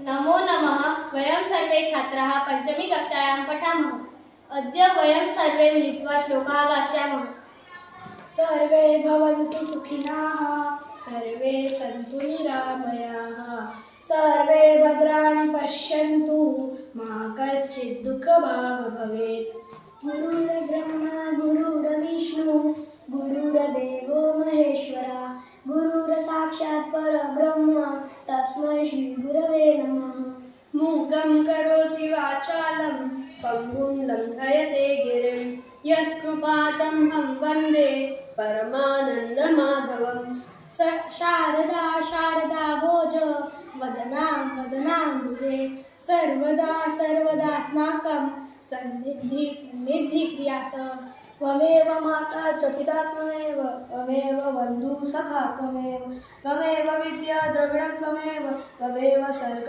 नमो नमः। वयं सर्वे छात्राः पञ्चमी कक्षायां पठामः। अद्य वयं सर्वे मिलित्वा श्लोकः गास्यामः। सर्वे भवन्तु सुखिनः, सर्वे सन्तु निरामयाः, सर्वे भद्राणि पश्यन्तु, मा कश्चित् दुःखभाग् भवेत्। गुरुर्ब्रह्मा गुरुर्विष्णु गुरुर्देवो महेश्वरा, गुरुर्साक्षात् परब्रह्म तस्मै श्री गुरवे नमः। मूकं करोति वाचालं पङ्गुं लङ्घयते गिरिं यत्कृपातमहं वन्दे परमानन्दमाधवम्। शारदा शारदा भोज वदनाम्बुजे, सर्वदा सर्वदास्माकं सन्निधि क्रियात्। त्वमेव माता च पिता त्वमेव, त्वमेव बन्धुः सखा त्वमेव, त्वमेव विद्या द्रविणं त्वमेव, त्वमेव सर्ग